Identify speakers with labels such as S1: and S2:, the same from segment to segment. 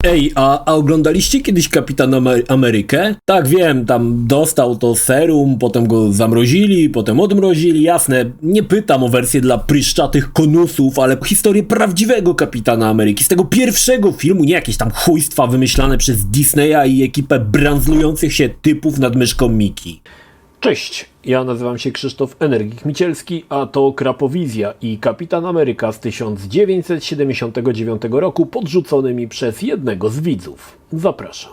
S1: Ej, a oglądaliście kiedyś Kapitana Amerykę? Tak, wiem, tam dostał to serum, potem go zamrozili, potem odmrozili, jasne. Nie pytam o wersję dla pryszczatych konusów, ale historię prawdziwego Kapitana Ameryki, z tego pierwszego filmu, nie jakieś tam chujstwa wymyślane przez Disneya i ekipę brandzlujących się typów nad myszką Miki. Cześć, ja nazywam się Krzysztof Energik Micielski, a to Krapowizja i Kapitan Ameryka z 1979 roku podrzucony mi przez jednego z widzów. Zapraszam.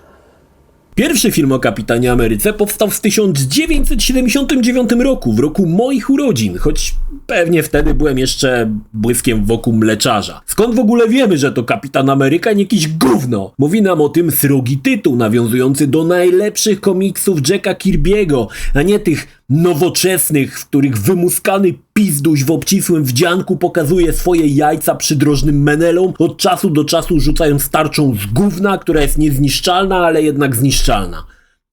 S1: Pierwszy film o Kapitanie Ameryce powstał w 1979 roku, w roku moich urodzin, choć pewnie wtedy byłem jeszcze błyskiem wokół mleczarza. Skąd w ogóle wiemy, że to Kapitan Ameryka, nie jakieś gówno? Mówi nam o tym srogi tytuł, nawiązujący do najlepszych komiksów Jacka Kirby'ego, a nie tych nowoczesnych, w których wymuskany pizduś w obcisłym wdzianku pokazuje swoje jajca przydrożnym menelom, od czasu do czasu rzucając tarczą z gówna, która jest niezniszczalna, ale jednak zniszczalna.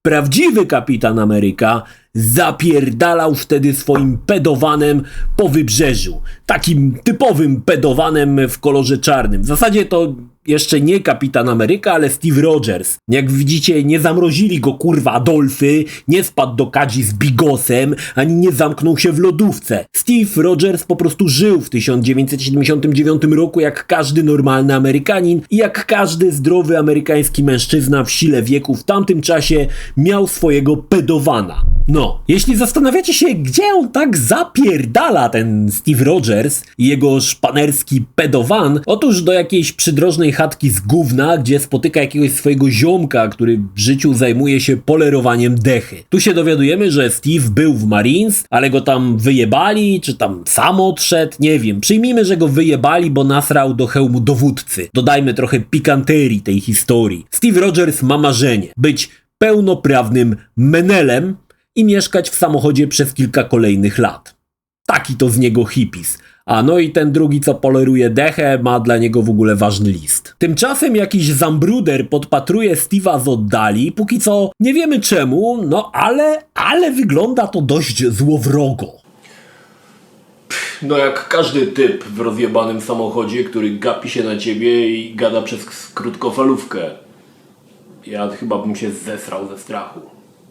S1: Prawdziwy Kapitan Ameryka zapierdalał wtedy swoim pedowanem po wybrzeżu. Takim typowym pedowanem w kolorze czarnym. W zasadzie to jeszcze nie Kapitan Ameryka, ale Steve Rogers. Jak widzicie, nie zamrozili go kurwa Adolfy, nie spadł do kadzi z bigosem, ani nie zamknął się w lodówce. Steve Rogers po prostu żył w 1979 roku jak każdy normalny Amerykanin i jak każdy zdrowy amerykański mężczyzna w sile wieku w tamtym czasie miał swojego pedowana. No, jeśli zastanawiacie się, gdzie on tak zapierdala, ten Steve Rogers i jego szpanerski pedowan, otóż do jakiejś przydrożnej chatki z gówna, gdzie spotyka jakiegoś swojego ziomka, który w życiu zajmuje się polerowaniem dechy. Tu się dowiadujemy, że Steve był w Marines, ale go tam wyjebali, czy tam sam odszedł, nie wiem. Przyjmijmy, że go wyjebali, bo nasrał do hełmu dowódcy. Dodajmy trochę pikanterii tej historii. Steve Rogers ma marzenie być pełnoprawnym menelem i mieszkać w samochodzie przez kilka kolejnych lat. Taki to z niego hippies. A no i ten drugi, co poleruje dechę, ma dla niego w ogóle ważny list. Tymczasem jakiś zambruder podpatruje Steve'a z oddali, póki co nie wiemy czemu, no ale wygląda to dość złowrogo. No jak każdy typ w rozjebanym samochodzie, który gapi się na ciebie i gada przez krótkofalówkę. Ja chyba bym się zesrał ze strachu.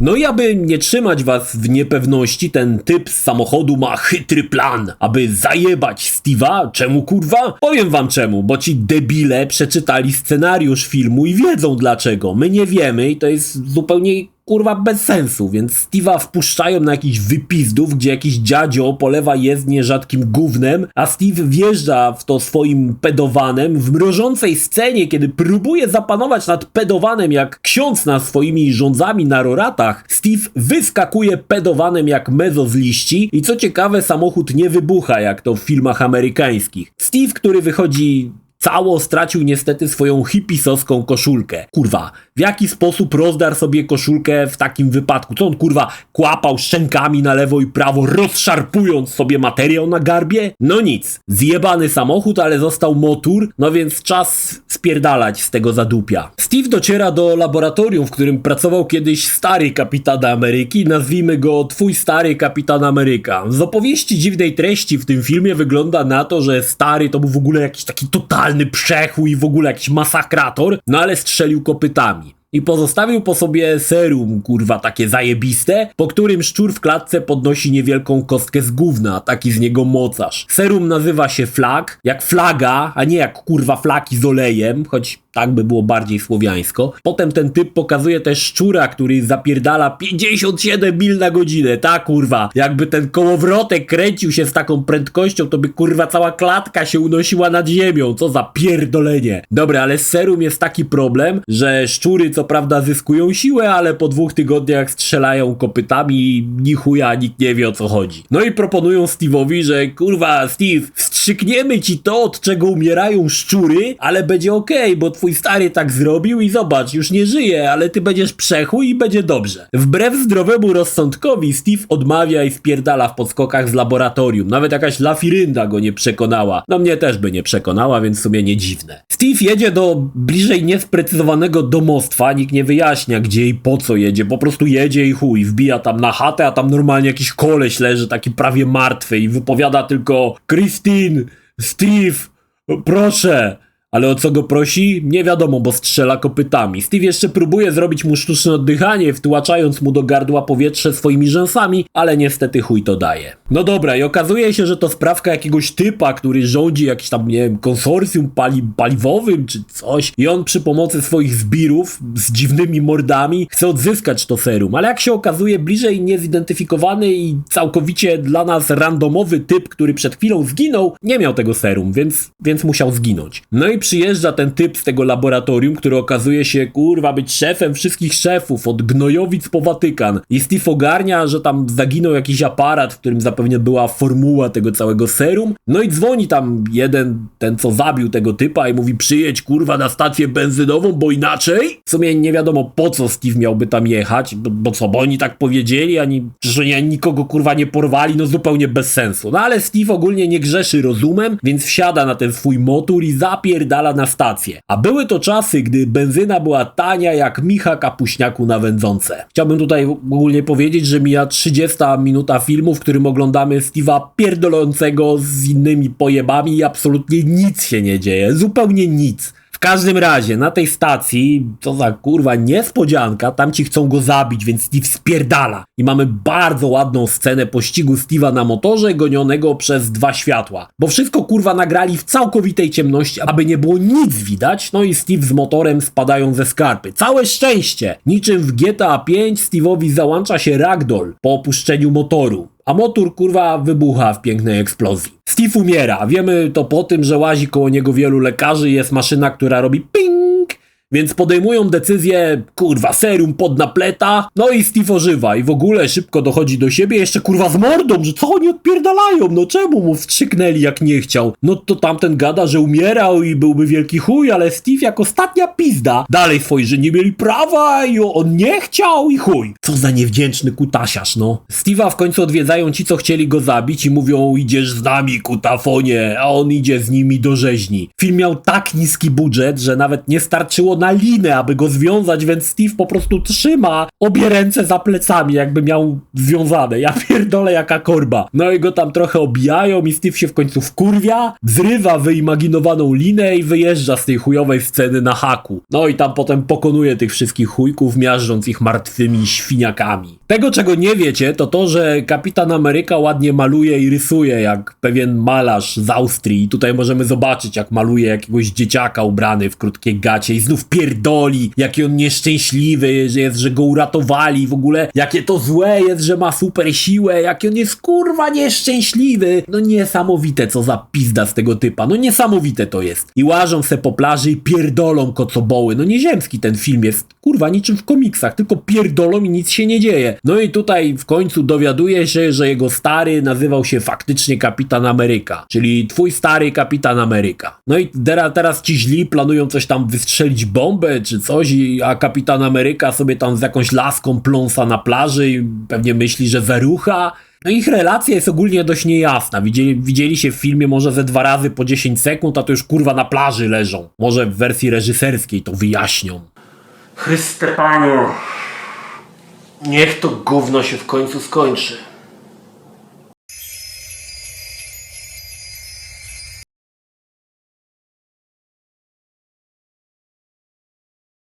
S1: No i aby nie trzymać was w niepewności, ten typ z samochodu ma chytry plan, aby zajebać Steve'a. Czemu kurwa? Powiem wam czemu, bo ci debile przeczytali scenariusz filmu i wiedzą dlaczego. My nie wiemy i to jest zupełnie kurwa bez sensu, więc Steve'a wpuszczają na jakiś wypizdów, gdzie jakiś dziadzio polewa jezdnię rzadkim gównem, a Steve wjeżdża w to swoim pedowanem w mrożącej scenie, kiedy próbuje zapanować nad pedowanem jak ksiądz nad swoimi rządzami na roratach. Steve wyskakuje pedowanem jak mezo z liści i co ciekawe, samochód nie wybucha jak to w filmach amerykańskich. Steve, który wychodzi cało, stracił niestety swoją hippisowską koszulkę. Kurwa, w jaki sposób rozdarł sobie koszulkę w takim wypadku? Co on kurwa kłapał szczękami na lewo i prawo, rozszarpując sobie materiał na garbie? No nic, zjebany samochód, ale został motor, no więc czas spierdalać z tego zadupia. Steve dociera do laboratorium, w którym pracował kiedyś stary Kapitan Ameryki, nazwijmy go twój stary Kapitan Ameryka. Z opowieści dziwnej treści w tym filmie wygląda na to, że stary to był w ogóle jakiś taki totalny przechój i w ogóle jakiś masakrator, no ale strzelił kopytami. I pozostawił po sobie serum, kurwa, takie zajebiste, po którym szczur w klatce podnosi niewielką kostkę z gówna, taki z niego mocarz. Serum nazywa się flag, jak flaga, a nie jak kurwa flaki z olejem, choć tak by było bardziej słowiańsko. Potem ten typ pokazuje też szczura, który zapierdala 57 mil na godzinę, tak kurwa. Jakby ten kołowrotek kręcił się z taką prędkością, to by kurwa cała klatka się unosiła nad ziemią, co za pierdolenie. Dobra, ale z serum jest taki problem, że szczury co prawda zyskują siłę, ale po 2 tygodniach strzelają kopytami i ni chuja, nikt nie wie o co chodzi. No i proponują Steve'owi, że kurwa Steve, wstrzykniemy ci to, od czego umierają szczury, ale będzie okej, bo twój stary tak zrobił i zobacz, już nie żyje, ale ty będziesz przechój i będzie dobrze. Wbrew zdrowemu rozsądkowi Steve odmawia i spierdala w podskokach z laboratorium. Nawet jakaś lafirynda go nie przekonała. No mnie też by nie przekonała, więc w sumie nie dziwne. Steve jedzie do bliżej niesprecyzowanego domostwa, nikt nie wyjaśnia gdzie i po co jedzie, po prostu jedzie i chuj, wbija tam na chatę, a tam normalnie jakiś koleś leży taki prawie martwy i wypowiada tylko Christine, Steve, proszę. ale o co go prosi? Nie wiadomo, bo strzela kopytami. Steve jeszcze próbuje zrobić mu sztuczne oddychanie, wtłaczając mu do gardła powietrze swoimi rzęsami, ale niestety chuj to daje. No dobra, i okazuje się, że to sprawka jakiegoś typa, który rządzi jakiś tam, nie wiem, konsorcjum paliwowym czy coś i on przy pomocy swoich zbirów z dziwnymi mordami chce odzyskać to serum, ale jak się okazuje, bliżej niezidentyfikowany i całkowicie dla nas randomowy typ, który przed chwilą zginął, nie miał tego serum, więc musiał zginąć. No i przyjeżdża ten typ z tego laboratorium, który okazuje się, kurwa, być szefem wszystkich szefów, od Gnojowic po Watykan. I Steve ogarnia, że tam zaginął jakiś aparat, w którym zapewne była formuła tego całego serum. No i dzwoni tam jeden, ten co zabił tego typa i mówi: przyjedź, kurwa, na stację benzynową, bo inaczej. W sumie nie wiadomo, po co Steve miałby tam jechać, bo co, bo oni tak powiedzieli, że nikogo, kurwa, nie porwali, no zupełnie bez sensu. No ale Steve ogólnie nie grzeszy rozumem, więc wsiada na ten swój motor i zapierdala na stację. A były to czasy, gdy benzyna była tania jak micha kapuśniaku na wędzące. Chciałbym tutaj ogólnie powiedzieć, że mija 30 minuta filmu, w którym oglądamy Steve'a pierdolącego z innymi pojebami i absolutnie nic się nie dzieje. Zupełnie nic. W każdym razie, na tej stacji, co za kurwa niespodzianka, tam ci chcą go zabić, więc Steve spierdala. I mamy bardzo ładną scenę pościgu Steve'a na motorze, gonionego przez 2 światła. Bo wszystko kurwa nagrali w całkowitej ciemności, aby nie było nic widać, no i Steve z motorem spadają ze skarpy. Całe szczęście! Niczym w GTA 5 Steve'owi załącza się ragdoll po opuszczeniu motoru. A motor, kurwa, wybucha w pięknej eksplozji. Steve umiera. Wiemy to po tym, że łazi koło niego wielu lekarzy i jest maszyna, która robi ping. Więc podejmują decyzję, kurwa, serum pod napleta, no i Steve ożywa i w ogóle szybko dochodzi do siebie, jeszcze kurwa z mordą, że co oni odpierdalają, no czemu mu wstrzyknęli jak nie chciał. No to tamten gada, że umierał i byłby wielki chuj, ale Steve jak ostatnia pizda dalej swoi, że nie mieli prawa i on nie chciał i chuj. Co za niewdzięczny kutasiarz, no. Steve'a w końcu odwiedzają ci, co chcieli go zabić i mówią: idziesz z nami, kutafonie, a on idzie z nimi do rzeźni. Film miał tak niski budżet, że nawet nie starczyło na linę, aby go związać, więc Steve po prostu trzyma obie ręce za plecami, jakby miał związane. Ja pierdolę, jaka korba. No i go tam trochę obijają i Steve się w końcu wkurwia, zrywa wyimaginowaną linę i wyjeżdża z tej chujowej sceny na haku. No i tam potem pokonuje tych wszystkich chujków, miażdżąc ich martwymi świniakami. Tego, czego nie wiecie, to to, że Kapitan Ameryka ładnie maluje i rysuje, jak pewien malarz z Austrii. I tutaj możemy zobaczyć, jak maluje jakiegoś dzieciaka ubrany w krótkie gacie i znów pierdoli, jaki on nieszczęśliwy, że go uratowali, w ogóle jakie to złe jest, że ma super siłę, jaki on jest kurwa nieszczęśliwy. No niesamowite, co za pizda z tego typa, no niesamowite to jest. I łażą se po plaży i pierdolą kocoboły, no nieziemski ten film jest, kurwa, niczym w komiksach, tylko pierdolą i nic się nie dzieje. No i tutaj w końcu dowiaduje się, że jego stary nazywał się faktycznie Kapitan Ameryka, czyli twój stary Kapitan Ameryka. No i teraz ci źli planują coś tam wystrzelić bombę czy coś, a Kapitan Ameryka sobie tam z jakąś laską pląsa na plaży i pewnie myśli, że zarucha. No ich relacja jest ogólnie dość niejasna. Widzieli się w filmie może ze 2 razy po 10 sekund, a to już kurwa na plaży leżą. Może w wersji reżyserskiej to wyjaśnią. Chryste Panie, niech to gówno się w końcu skończy.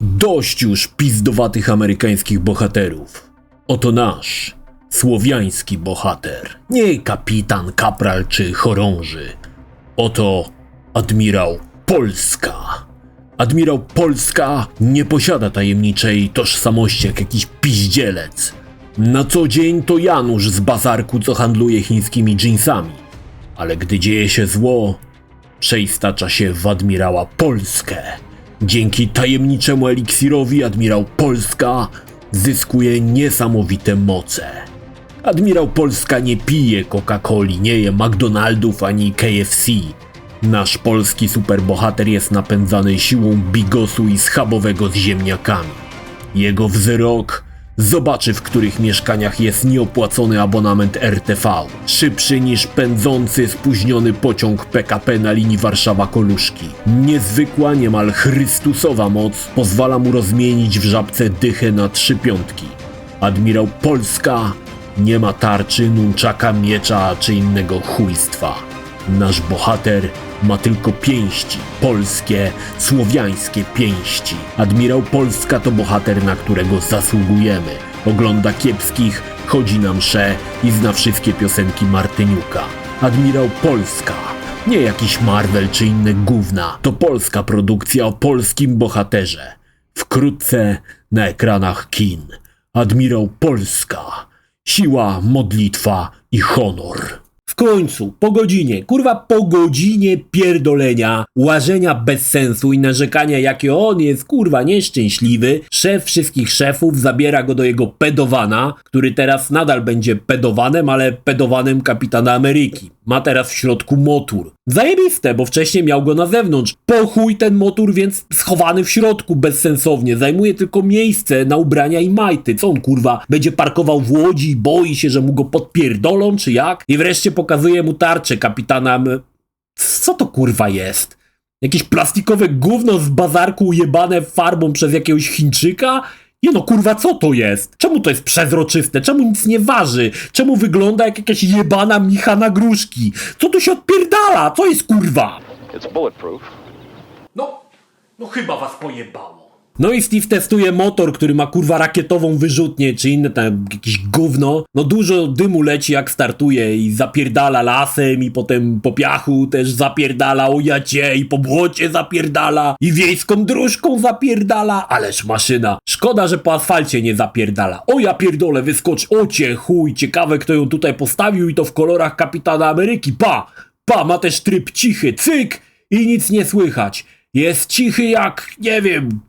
S1: Dość już pizdowatych amerykańskich bohaterów. Oto nasz, słowiański bohater. Nie kapitan, kapral czy chorąży. Oto admirał Polska. Admirał Polska nie posiada tajemniczej tożsamości jak jakiś piździelec. Na co dzień to Janusz z bazarku, co handluje chińskimi dżinsami. Ale gdy dzieje się zło, przeistacza się w admirała Polskę. Dzięki tajemniczemu eliksirowi admirał Polska zyskuje niesamowite moce. Admirał Polska nie pije Coca-Coli, nie je McDonaldów ani KFC. Nasz polski superbohater jest napędzany siłą bigosu i schabowego z ziemniakami. Jego wzrok zobaczy, w których mieszkaniach jest nieopłacony abonament RTV. Szybszy niż pędzący, spóźniony pociąg PKP na linii Warszawa-Koluszki. Niezwykła, niemal chrystusowa moc pozwala mu rozmienić w żabce dychę na 3 piątki. Admirał Polska nie ma tarczy, nunczaka, miecza czy innego chujstwa. Nasz bohater ma tylko pięści, polskie, słowiańskie pięści. Admirał Polska to bohater, na którego zasługujemy. Ogląda kiepskich, chodzi na msze i zna wszystkie piosenki Martyniuka. Admirał Polska, nie jakiś Marvel czy inne gówna. To polska produkcja o polskim bohaterze. Wkrótce na ekranach kin. Admirał Polska. Siła, modlitwa i honor. W końcu, po godzinie pierdolenia, łażenia bez sensu i narzekania, jakie on jest, nieszczęśliwy, szef wszystkich szefów zabiera go do jego pedowana, który teraz nadal będzie pedowanem, ale pedowanem Kapitana Ameryki. Ma teraz w środku motor. Zajebiste, bo wcześniej miał go na zewnątrz. Po chuj ten motor, więc schowany w środku bezsensownie. Zajmuje tylko miejsce na ubrania i majty. Co on będzie parkował w Łodzi i boi się, że mu go podpierdolą, czy jak? I wreszcie pokazuje mu tarczę kapitana. Co to jest? Jakieś plastikowe gówno z bazarku ujebane farbą przez jakiegoś Chińczyka? Co to jest? Czemu to jest przezroczyste? Czemu nic nie waży? Czemu wygląda jak jakaś jebana mnicha na gruszki? Co tu się odpierdala? Co jest
S2: It's bulletproof.
S1: No chyba was pojebało. No i Steve testuje motor, który ma rakietową wyrzutnię, czy inne tam jakieś gówno. No dużo dymu leci jak startuje i zapierdala lasem i potem po piachu też zapierdala, o ja cię, i po błocie zapierdala i wiejską dróżką zapierdala. Ależ maszyna. Szkoda, że po asfalcie nie zapierdala. O ja pierdolę, wyskocz, o cię chuj, ciekawe kto ją tutaj postawił i to w kolorach Kapitana Ameryki. Ma też tryb cichy, cyk i nic nie słychać. Jest cichy jak,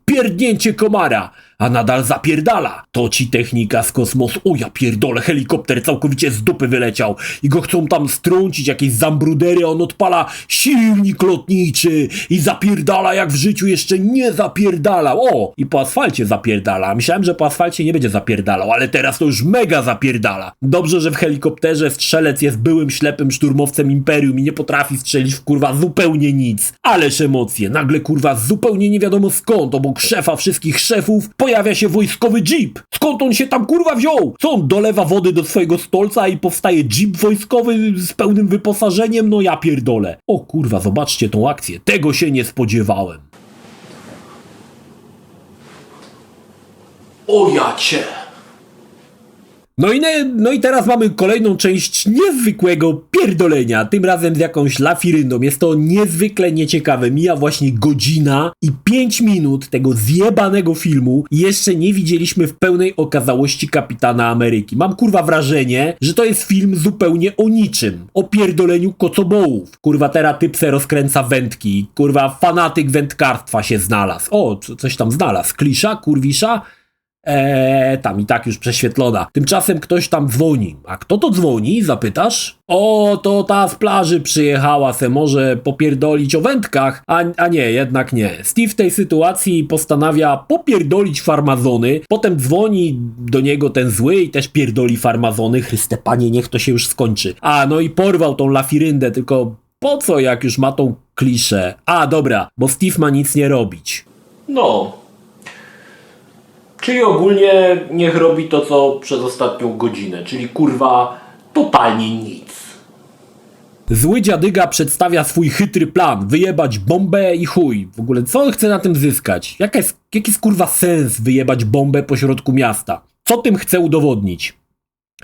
S1: pierdnięcie komara, a nadal zapierdala. To ci technika z kosmosu. O ja pierdolę, helikopter całkowicie z dupy wyleciał i go chcą tam strącić, jakieś zambrudery, on odpala silnik lotniczy i zapierdala jak w życiu jeszcze nie zapierdalał. O, i po asfalcie zapierdala. Myślałem, że po asfalcie nie będzie zapierdalał, ale teraz to już mega zapierdala. Dobrze, że w helikopterze strzelec jest byłym ślepym szturmowcem Imperium i nie potrafi strzelić w zupełnie nic. Ależ emocje. Nagle zupełnie nie wiadomo skąd, obok szefa wszystkich szefów pojawia się wojskowy jeep. Skąd on się tam wziął? Co on dolewa wody do swojego stolca i powstaje jeep wojskowy z pełnym wyposażeniem? No ja pierdolę. O zobaczcie tą akcję. Tego się nie spodziewałem. O ja cię. No i teraz mamy kolejną część niezwykłego pierdolenia, tym razem z jakąś lafiryndą. Jest to niezwykle nieciekawe. Mija właśnie godzina i 5 minut tego zjebanego filmu i jeszcze nie widzieliśmy w pełnej okazałości Kapitana Ameryki. Mam wrażenie, że to jest film zupełnie o niczym. O pierdoleniu kocobołów. Teraz typ se rozkręca wędki. Fanatyk wędkarstwa się znalazł. O, coś tam znalazł. Klisza, kurwisza? Tam i tak już prześwietlona. Tymczasem ktoś tam dzwoni. A kto to dzwoni? Zapytasz? O, to ta z plaży przyjechała, se może popierdolić o wędkach. A nie, jednak nie. Steve w tej sytuacji postanawia popierdolić farmazony. Potem dzwoni do niego ten zły i też pierdoli farmazony. Chryste Panie, niech to się już skończy. No i porwał tą lafiryndę, tylko po co, jak już ma tą kliszę? Dobra, bo Steve ma nic nie robić. Czyli ogólnie niech robi to, co przez ostatnią godzinę, czyli totalnie nic. Zły dziadyga przedstawia swój chytry plan, wyjebać bombę i chuj. W ogóle co on chce na tym zyskać? Jaki jest sens wyjebać bombę pośrodku miasta? Co tym chce udowodnić?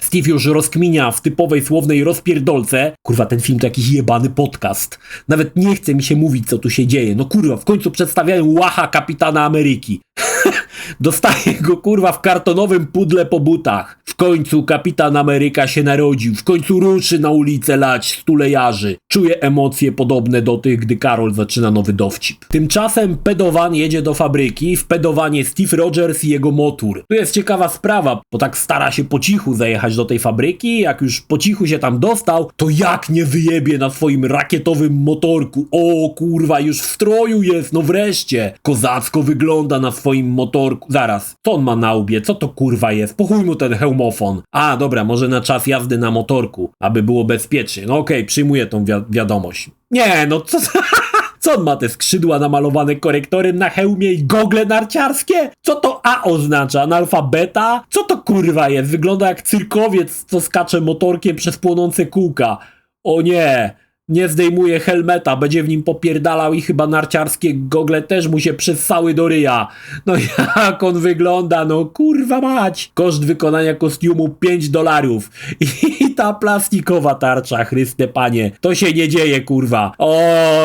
S1: Steve już rozkminia w typowej słownej rozpierdolce. Ten film to jakiś jebany podcast. Nawet nie chce mi się mówić, co tu się dzieje. W końcu przedstawiają łacha Kapitana Ameryki. Dostaje go w kartonowym pudle po butach. W końcu Kapitan Ameryka się narodził. W końcu ruszy na ulicę lać stulejarzy. Czuje emocje podobne do tych, gdy Karol zaczyna nowy dowcip. Tymczasem pedowan jedzie do fabryki. W pedowanie Steve Rogers i jego motor. Tu jest ciekawa sprawa, bo tak stara się po cichu zajechać do tej fabryki. Jak już po cichu się tam dostał, to jak nie wyjebie na swoim rakietowym motorku. O już w stroju jest, no wreszcie. Kozacko wygląda na swoim motorku. Zaraz, co on ma na łbie? Co to jest? Po chuj mu ten hełmofon. Dobra, może na czas jazdy na motorku, aby było bezpiecznie. Okej, przyjmuję tą wiadomość. Nie, co on ma te skrzydła namalowane korektorem na hełmie i gogle narciarskie? Co to A oznacza? Analfabeta? Co to jest? Wygląda jak cyrkowiec, co skacze motorkiem przez płonące kółka. O nie, Nie zdejmuje helmeta, będzie w nim popierdalał i chyba narciarskie gogle też mu się przyssały do ryja. No jak on wygląda, no kurwa mać. Koszt wykonania kostiumu $5. I ta plastikowa tarcza, Chryste Panie. To się nie dzieje, kurwa. O,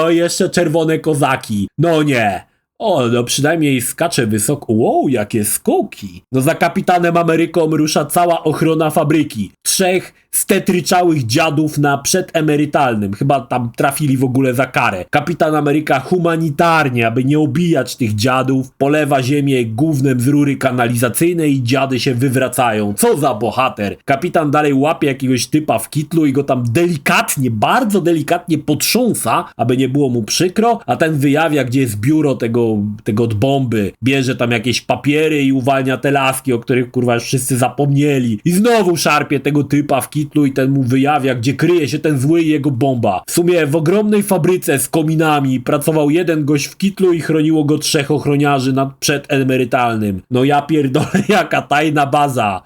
S1: jeszcze czerwone kozaki. No nie. O, no przynajmniej skacze wysoko. Wow, jakie skoki. No za Kapitanem Ameryką rusza cała ochrona fabryki. 3 stetryczałych dziadów na przedemerytalnym. Chyba tam trafili w ogóle za karę. Kapitan Ameryka humanitarnie, aby nie obijać tych dziadów, polewa ziemię gównem z rury kanalizacyjnej i dziady się wywracają. Co za bohater. Kapitan dalej łapie jakiegoś typa w kitlu i go tam delikatnie, bardzo delikatnie potrząsa, aby nie było mu przykro, a ten wyjawia, gdzie jest biuro tego od bomby. Bierze tam jakieś papiery i uwalnia te laski, o których kurwa już wszyscy zapomnieli. I znowu szarpie tego typa w kitlu i ten mu wyjawia, gdzie kryje się ten zły i jego bomba. W sumie w ogromnej fabryce z kominami pracował jeden gość w kitlu i chroniło go 3 ochroniarzy nad przedemerytalnym. No ja pierdolę, jaka tajna baza.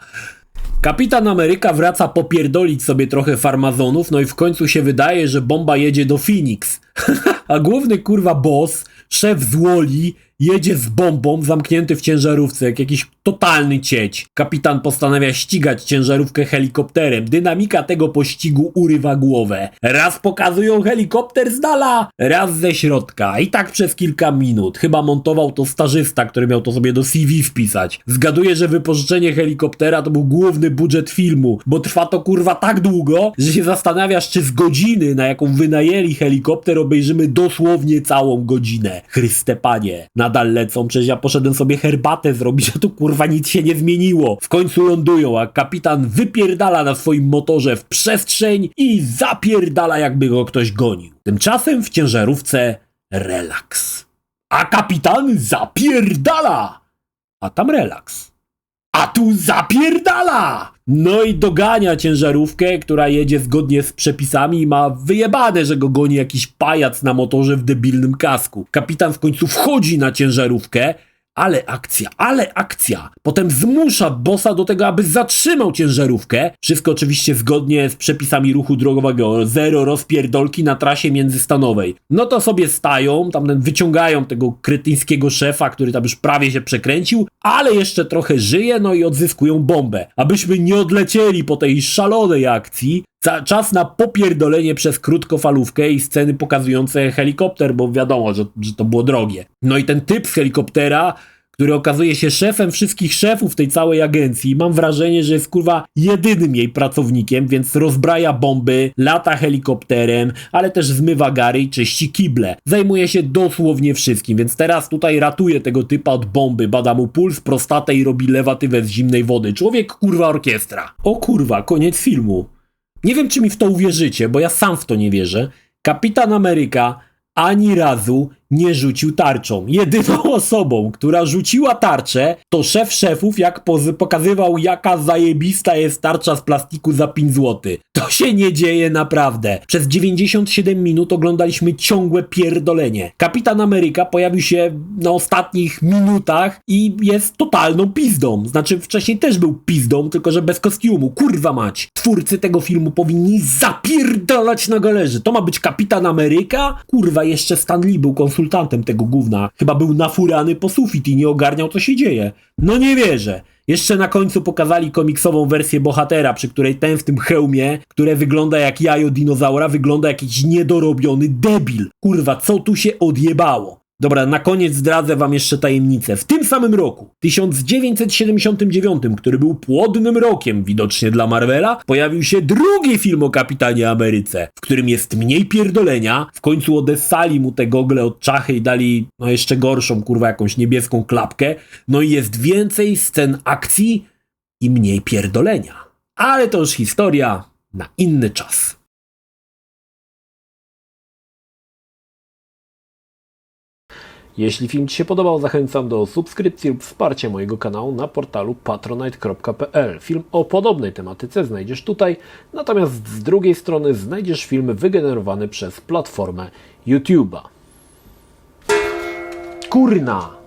S1: Kapitan Ameryka wraca popierdolić sobie trochę farmazonów, no i w końcu się wydaje, że bomba jedzie do Phoenix. A główny kurwa boss, szef z Woli, jedzie z bombą zamknięty w ciężarówce, jak jakiś totalny cieć. Kapitan postanawia ścigać ciężarówkę helikopterem. Dynamika tego pościgu urywa głowę. Raz pokazują helikopter z dala, raz ze środka. I tak przez kilka minut. Chyba montował to stażysta, który miał to sobie do CV wpisać. Zgaduję, że wypożyczenie helikoptera to był główny budżet filmu, bo trwa to kurwa tak długo, że się zastanawiasz, czy z godziny, na jaką wynajęli helikopter, obejrzymy dosłownie całą godzinę. Chryste Panie. Nadal lecą, przecież ja poszedłem sobie herbatę zrobić, a tu kurwa nic się nie zmieniło. W końcu lądują, a kapitan wypierdala na swoim motorze w przestrzeń i zapierdala, jakby go ktoś gonił. Tymczasem w ciężarówce relaks. A kapitan zapierdala! A tam relaks. A tu zapierdala! No i dogania ciężarówkę, która jedzie zgodnie z przepisami i ma wyjebane, że go goni jakiś pajac na motorze w debilnym kasku. Kapitan w końcu wchodzi na ciężarówkę, ale akcja. Potem zmusza bossa do tego, aby zatrzymał ciężarówkę. Wszystko oczywiście zgodnie z przepisami ruchu drogowego. 0 rozpierdolki na trasie międzystanowej. No to sobie stają, tam wyciągają tego kretyńskiego szefa, który tam już prawie się przekręcił, ale jeszcze trochę żyje, no i odzyskują bombę. Abyśmy nie odlecieli po tej szalonej akcji, czas na popierdolenie przez krótkofalówkę i sceny pokazujące helikopter, bo wiadomo, że to było drogie. No i ten typ z helikoptera, który okazuje się szefem wszystkich szefów tej całej agencji, mam wrażenie, że jest kurwa jedynym jej pracownikiem, więc rozbraja bomby, lata helikopterem, ale też zmywa gary i czyści kible. Zajmuje się dosłownie wszystkim, więc teraz tutaj ratuje tego typa od bomby, bada mu puls, prostatę i robi lewatywę z zimnej wody. Człowiek kurwa orkiestra. O kurwa, koniec filmu. Nie wiem, czy mi w to uwierzycie, bo ja sam w to nie wierzę. Kapitan Ameryka ani razu nie rzucił tarczą. Jedyną osobą, która rzuciła tarczę, to szef szefów, jak pokazywał, jaka zajebista jest tarcza z plastiku za 5 zł. To się nie dzieje naprawdę. Przez 97 minut oglądaliśmy ciągłe pierdolenie. Kapitan Ameryka pojawił się na ostatnich minutach i jest totalną pizdą. Znaczy wcześniej też był pizdą, tylko że bez kostiumu. Kurwa mać. Twórcy tego filmu powinni zapierdalać na galerzy. To ma być Kapitan Ameryka? Kurwa, jeszcze Stan Lee był konsultantem tego gówna. Chyba był nafurany po sufit i nie ogarniał, co się dzieje. No nie wierzę. Jeszcze na końcu pokazali komiksową wersję bohatera, przy której ten w tym hełmie, które wygląda jak jajo dinozaura, wygląda jak jakiś niedorobiony debil. Kurwa, co tu się odjebało? Dobra, na koniec zdradzę wam jeszcze tajemnicę. W tym samym roku, 1979, który był płodnym rokiem widocznie dla Marvela, pojawił się drugi film o Kapitanie Ameryce, w którym jest mniej pierdolenia. W końcu odessali mu te gogle od czachy i dali no jeszcze gorszą, kurwa, jakąś niebieską klapkę. No i jest więcej scen akcji i mniej pierdolenia. Ale to już historia na inny czas. Jeśli film ci się podobał, zachęcam do subskrypcji lub wsparcia mojego kanału na portalu patronite.pl. Film o podobnej tematyce znajdziesz tutaj, natomiast z drugiej strony znajdziesz film wygenerowany przez platformę YouTube'a. Kurna!